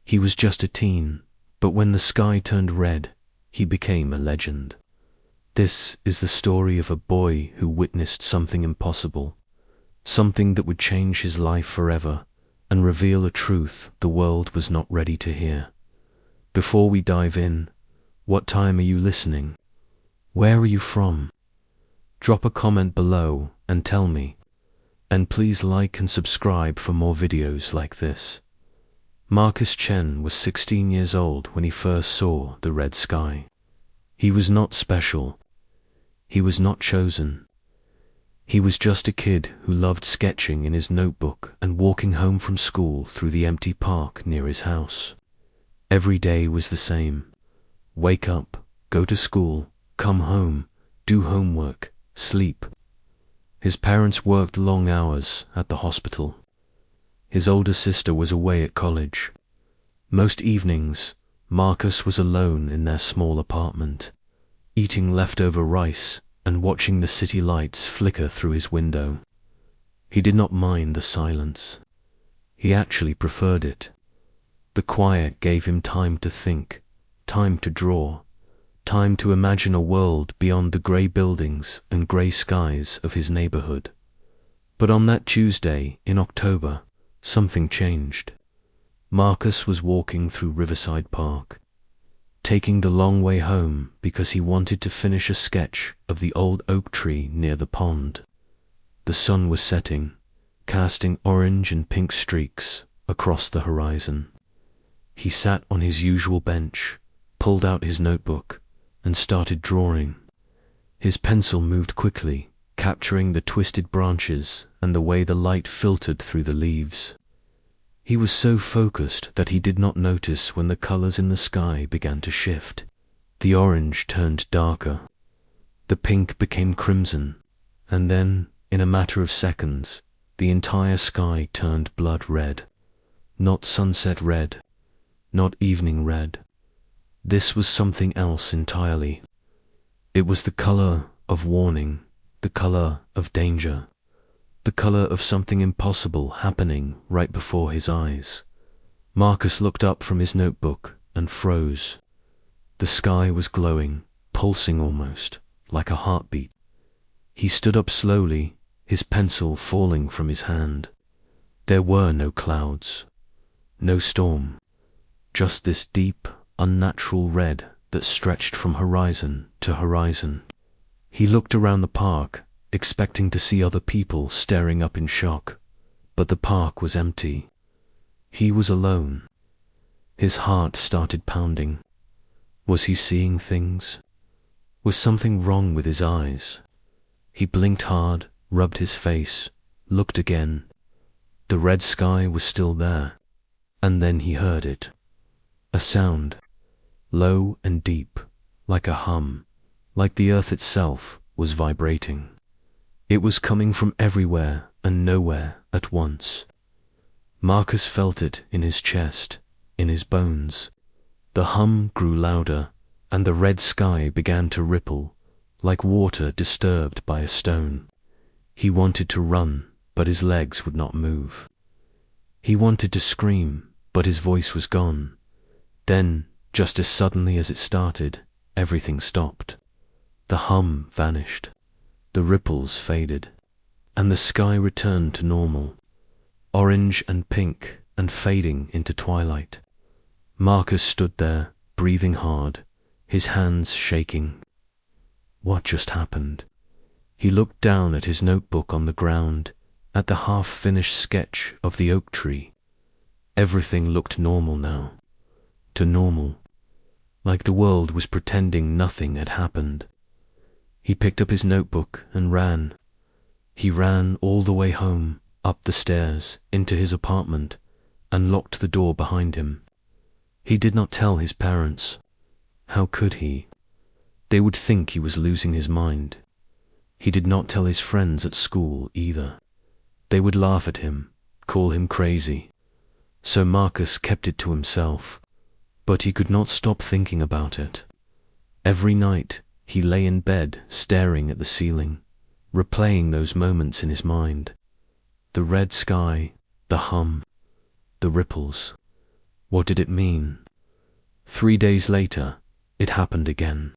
He was just a teen, but when the sky turned red, he became a legend. This is the story of a boy who witnessed something impossible, something that would change his life forever and reveal a truth the world was not ready to hear. Before we dive in, what time are you listening? Where are you from? Drop a comment below and tell me. And please like and subscribe for more videos like this. Marcus Chen was 16 years old when he first saw the red sky. He was not special. He was not chosen. He was just a kid who loved sketching in his notebook and walking home from school through the empty park near his house. Every day was the same. Wake up, go to school, come home, do homework, sleep. His parents worked long hours at the hospital. His older sister was away at college. Most evenings, Marcus was alone in their small apartment, eating leftover rice and watching the city lights flicker through his window. He did not mind the silence. He actually preferred it. The quiet gave him time to think, time to draw, time to imagine a world beyond the grey buildings and grey skies of his neighborhood. But on that Tuesday in October, something changed. Marcus was walking through Riverside Park, taking the long way home because he wanted to finish a sketch of the old oak tree near the pond. The sun was setting, casting orange and pink streaks across the horizon. He sat on his usual bench, pulled out his notebook, and started drawing. His pencil moved quickly, capturing the twisted branches and the way the light filtered through the leaves. He was so focused that he did not notice when the colors in the sky began to shift. The orange turned darker, the pink became crimson, and then, in a matter of seconds, the entire sky turned blood red. Not sunset red, not evening red. This was something else entirely. It was the color of warning, the color of danger, the color of something impossible happening right before his eyes. Marcus looked up from his notebook and froze. The sky was glowing, pulsing almost, like a heartbeat. He stood up slowly, his pencil falling from his hand. There were no clouds, no storm, just this deep, unnatural red that stretched from horizon to horizon. He looked around the park, expecting to see other people staring up in shock, but the park was empty. He was alone. His heart started pounding. Was he seeing things? Was something wrong with his eyes? He blinked hard, rubbed his face, looked again. The red sky was still there, and then he heard it. A sound, low and deep, like a hum, like the earth itself was vibrating. It was coming from everywhere and nowhere at once. Marcus felt it in his chest, in his bones. The hum grew louder, and the red sky began to ripple, like water disturbed by a stone. He wanted to run, but his legs would not move. He wanted to scream, but his voice was gone. Then, just as suddenly as it started, everything stopped. The hum vanished. The ripples faded, and the sky returned to normal, orange and pink and fading into twilight. Marcus stood there, breathing hard, his hands shaking. What just happened? He looked down at his notebook on the ground, at the half-finished sketch of the oak tree. Everything looked normal now. To normal, like the world was pretending nothing had happened. He picked up his notebook and ran. He ran all the way home, up the stairs, into his apartment, and locked the door behind him. He did not tell his parents. How could he? They would think he was losing his mind. He did not tell his friends at school either. They would laugh at him, call him crazy. So Marcus kept it to himself. But he could not stop thinking about it. Every night, he lay in bed staring at the ceiling, replaying those moments in his mind. The red sky, the hum, the ripples. What did it mean? 3 days later, it happened again.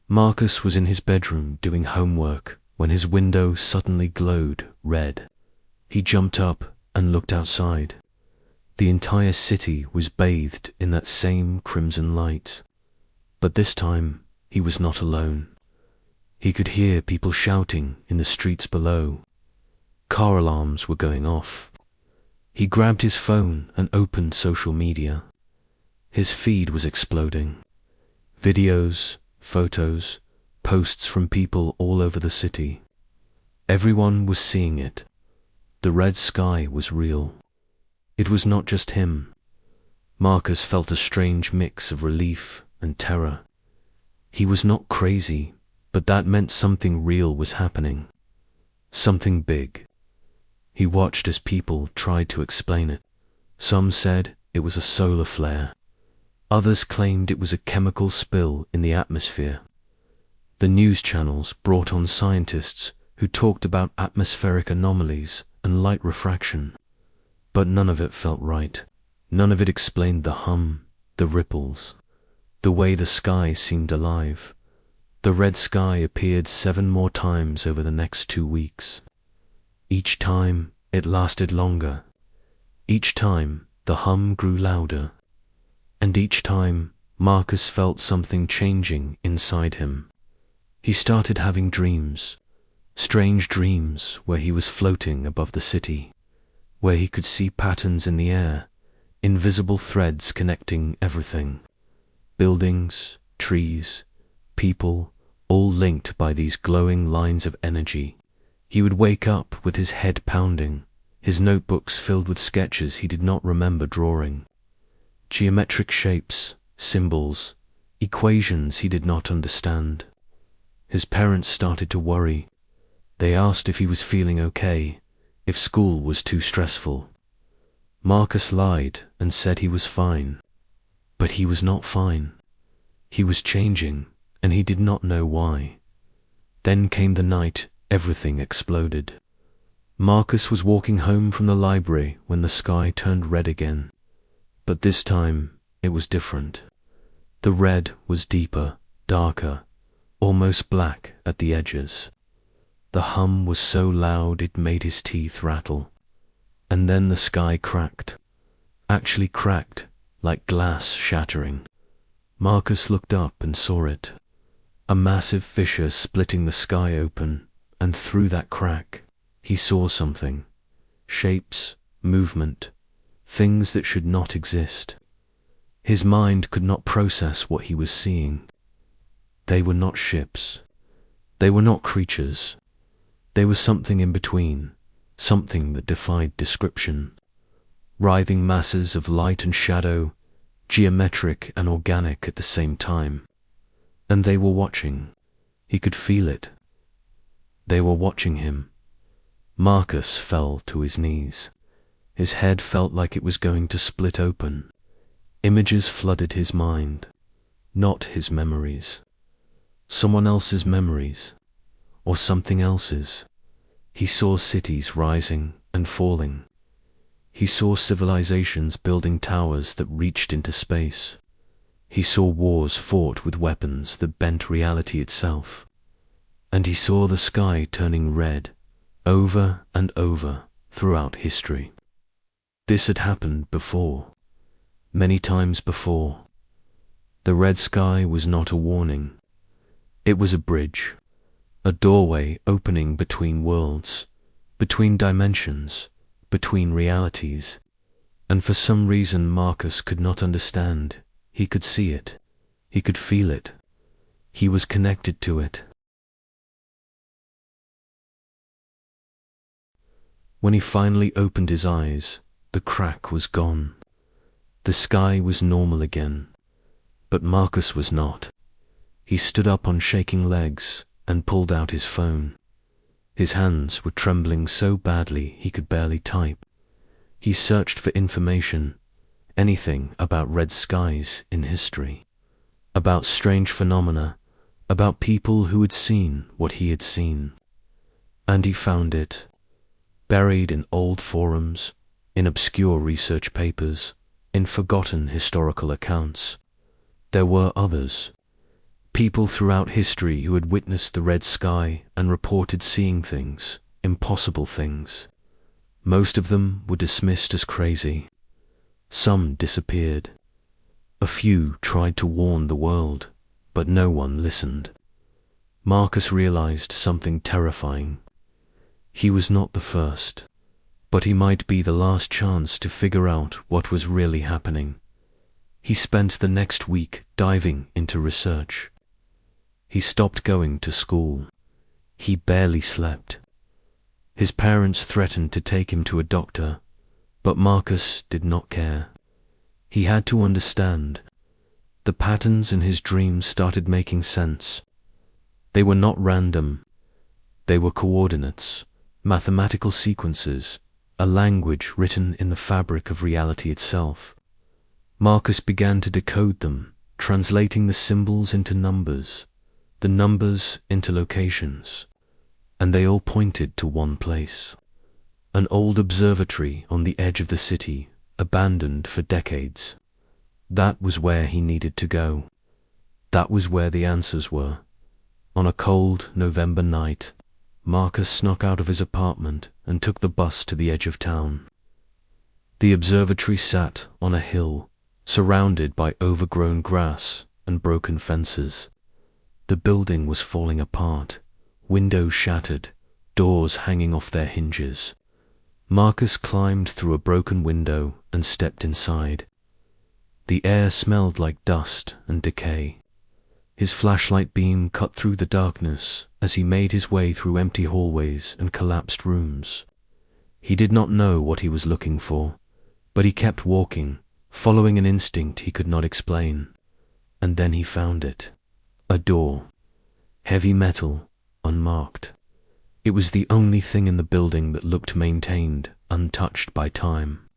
Marcus was in his bedroom doing homework when his window suddenly glowed red. He jumped up and looked outside. The entire city was bathed in that same crimson light. But this time, he was not alone. He could hear people shouting in the streets below. Car alarms were going off. He grabbed his phone and opened social media. His feed was exploding. Videos, photos, posts from people all over the city. Everyone was seeing it. The red sky was real. It was not just him. Marcus felt a strange mix of relief and terror. He was not crazy, but that meant something real was happening. Something big. He watched as people tried to explain it. Some said it was a solar flare. Others claimed it was a chemical spill in the atmosphere. The news channels brought on scientists who talked about atmospheric anomalies and light refraction. But none of it felt right. None of it explained the hum, the ripples, the way the sky seemed alive. The red sky appeared 7 more times over the next 2 weeks. Each time, it lasted longer. Each time, the hum grew louder. And each time, Marcus felt something changing inside him. He started having dreams, strange dreams where he was floating above the city, where he could see patterns in the air, invisible threads connecting everything. Buildings, trees, people, all linked by these glowing lines of energy. He would wake up with his head pounding, his notebooks filled with sketches he did not remember drawing. Geometric shapes, symbols, equations he did not understand. His parents started to worry. They asked if he was feeling okay, if school was too stressful. Marcus lied and said he was fine. But he was not fine. He was changing, and he did not know why. Then came the night everything exploded. Marcus was walking home from the library when the sky turned red again. But this time, it was different. The red was deeper, darker, almost black at the edges. The hum was so loud it made his teeth rattle. And then the sky cracked. Actually cracked, like glass shattering. Marcus looked up and saw it. A massive fissure splitting the sky open, and through that crack, he saw something. Shapes, movement, things that should not exist. His mind could not process what he was seeing. They were not ships. They were not creatures. They were something in between, something that defied description. Writhing masses of light and shadow, geometric and organic at the same time. And they were watching. He could feel it. They were watching him. Marcus fell to his knees. His head felt like it was going to split open. Images flooded his mind. Not his memories. Someone else's memories. Or something else's. He saw cities rising and falling. He saw civilizations building towers that reached into space. He saw wars fought with weapons that bent reality itself. And he saw the sky turning red, over and over throughout history. This had happened before, many times before. The red sky was not a warning. It was a bridge, a doorway opening between worlds, between dimensions, between realities. And for some reason Marcus could not understand. He could see it. He could feel it. He was connected to it. When he finally opened his eyes, the crack was gone. The sky was normal again. But Marcus was not. He stood up on shaking legs and pulled out his phone. His hands were trembling so badly he could barely type. He searched for information, anything about red skies in history, about strange phenomena, about people who had seen what he had seen. And he found it, buried in old forums, in obscure research papers, in forgotten historical accounts. There were others, people throughout history who had witnessed the red sky and reported seeing things, impossible things. Most of them were dismissed as crazy. Some disappeared. A few tried to warn the world, but no one listened. Marcus realized something terrifying. He was not the first, but he might be the last chance to figure out what was really happening. He spent the next week diving into research. He stopped going to school. He barely slept. His parents threatened to take him to a doctor, but Marcus did not care. He had to understand. The patterns in his dreams started making sense. They were not random. They were coordinates, mathematical sequences, a language written in the fabric of reality itself. Marcus began to decode them, translating the symbols into numbers, the numbers into locations, and they all pointed to one place. An old observatory on the edge of the city, abandoned for decades. That was where he needed to go. That was where the answers were. On a cold November night, Marcus snuck out of his apartment and took the bus to the edge of town. The observatory sat on a hill, surrounded by overgrown grass and broken fences. The building was falling apart, windows shattered, doors hanging off their hinges. Marcus climbed through a broken window and stepped inside. The air smelled like dust and decay. His flashlight beam cut through the darkness as he made his way through empty hallways and collapsed rooms. He did not know what he was looking for, but he kept walking, following an instinct he could not explain. And then he found it. A door. Heavy metal, unmarked. It was the only thing in the building that looked maintained, untouched by time.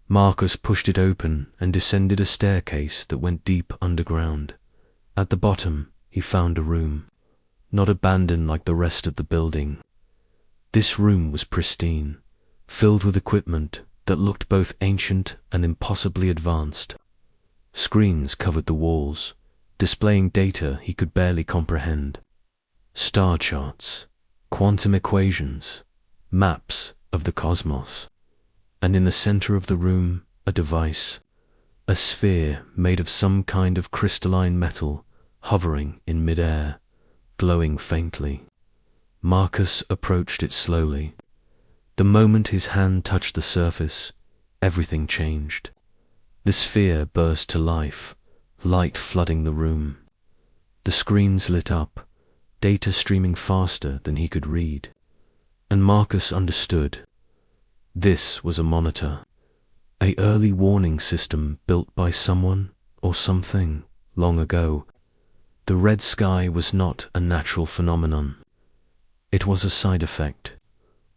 Marcus pushed it open and descended a staircase that went deep underground. At the bottom, he found a room, not abandoned like the rest of the building. This room was pristine, filled with equipment that looked both ancient and impossibly advanced. Screens covered the walls, displaying data he could barely comprehend. Star charts, quantum equations, maps of the cosmos. And in the center of the room, a device, a sphere made of some kind of crystalline metal, hovering in midair, glowing faintly. Marcus approached it slowly. The moment his hand touched the surface, everything changed. The sphere burst to life, light flooding the room. The screens lit up, data streaming faster than he could read. And Marcus understood. This was a monitor, an early warning system built by someone or something long ago. The red sky was not a natural phenomenon. It was a side effect,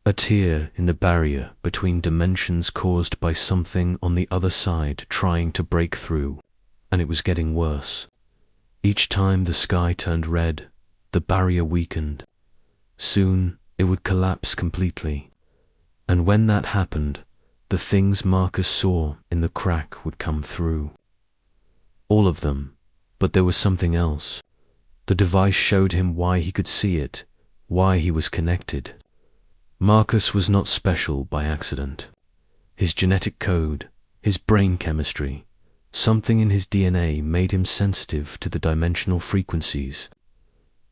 a tear in the barrier between dimensions caused by something on the other side trying to break through, and it was getting worse. Each time the sky turned red, the barrier weakened. Soon it would collapse completely, and when that happened, the things Marcus saw in the crack would come through. All of them, but there was something else. The device showed him why he could see it, why he was connected. Marcus was not special by accident. His genetic code, his brain chemistry, something in his DNA made him sensitive to the dimensional frequencies.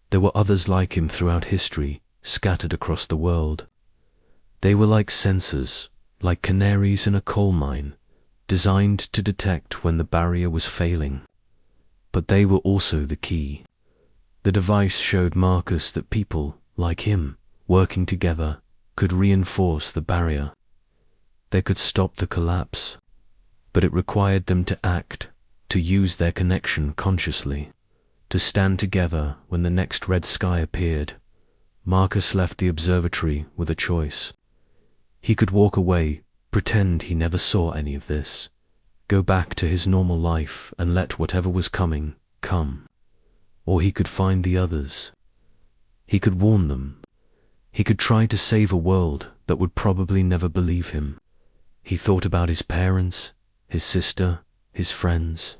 There were others like him throughout history, scattered across the world. They were like sensors, like canaries in a coal mine, designed to detect when the barrier was failing. But they were also the key. The device showed Marcus that people, like him, working together, could reinforce the barrier. They could stop the collapse, but it required them to act, to use their connection consciously, to stand together when the next red sky appeared. Marcus left the observatory with a choice. He could walk away, pretend he never saw any of this, go back to his normal life and let whatever was coming, come. Or he could find the others. He could warn them. He could try to save a world that would probably never believe him. He thought about his parents, his sister, his friends.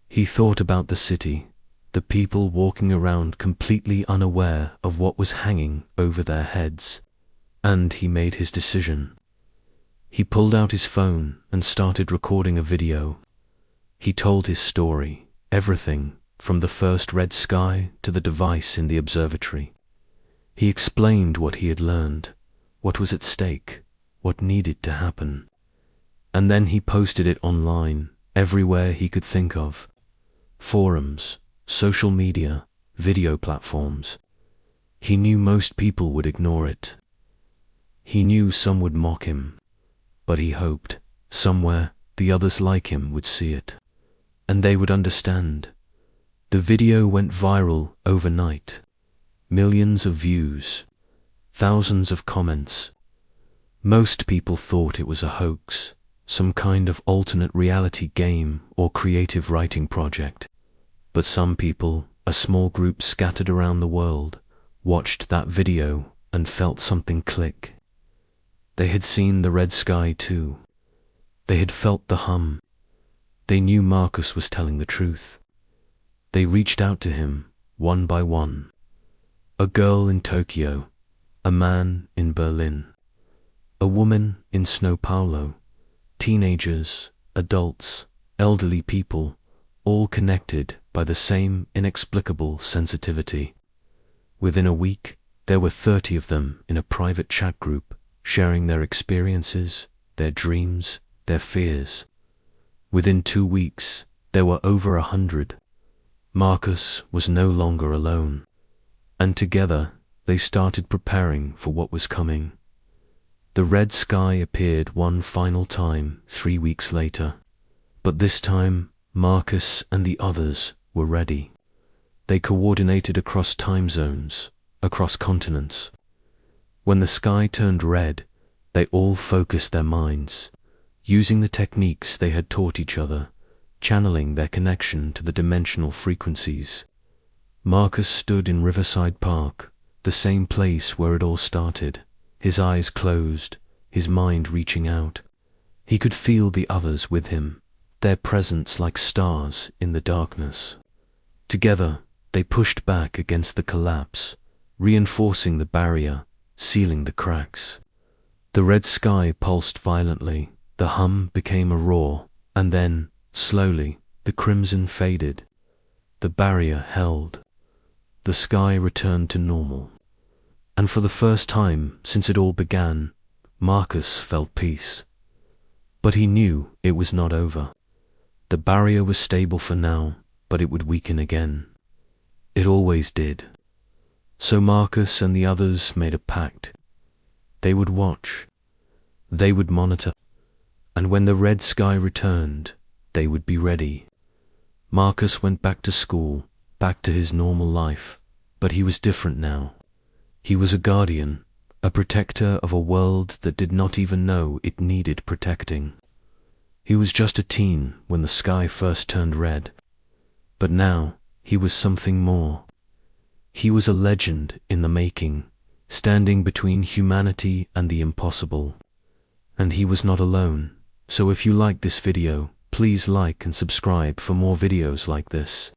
He thought about the city, the people walking around completely unaware of what was hanging over their heads. And he made his decision. He pulled out his phone and started recording a video. He told his story, everything from the first red sky to the device in the observatory. He explained what he had learned, what was at stake, what needed to happen. And then he posted it online, everywhere he could think of. Forums, social media, video platforms. He knew most people would ignore it. He knew some would mock him, but he hoped, somewhere, the others like him would see it. And they would understand. The video went viral overnight. Millions of views, thousands of comments. Most people thought it was a hoax, some kind of alternate reality game or creative writing project. But some people, a small group scattered around the world, watched that video and felt something click. They had seen the red sky too. They had felt the hum. They knew Marcus was telling the truth. They reached out to him, one by one. A girl in Tokyo, a man in Berlin, a woman in São Paulo, teenagers, adults, elderly people, all connected by the same inexplicable sensitivity. Within a week, there were 30 of them in a private chat group, sharing their experiences, their dreams, their fears. Within 2 weeks, there were over 100. Marcus was no longer alone, and together they started preparing for what was coming. The red sky appeared one final time 3 weeks later, but this time Marcus and the others were ready. They coordinated across time zones, across continents. When the sky turned red, they all focused their minds, using the techniques they had taught each other, channeling their connection to the dimensional frequencies. Marcus stood in Riverside Park, the same place where it all started, his eyes closed, his mind reaching out. He could feel the others with him, their presence like stars in the darkness. Together, they pushed back against the collapse, reinforcing the barrier, sealing the cracks. The red sky pulsed violently, the hum became a roar, and then, slowly, the crimson faded. The barrier held. The sky returned to normal. And for the first time since it all began, Marcus felt peace. But he knew it was not over. The barrier was stable for now, but it would weaken again. It always did. So Marcus and the others made a pact. They would watch. They would monitor. And when the red sky returned, they would be ready. Marcus went back to school, back to his normal life, but he was different now. He was a guardian, a protector of a world that did not even know it needed protecting. He was just a teen when the sky first turned red, but now he was something more. He was a legend in the making, standing between humanity and the impossible. And he was not alone, so if you like this video, please like and subscribe for more videos like this.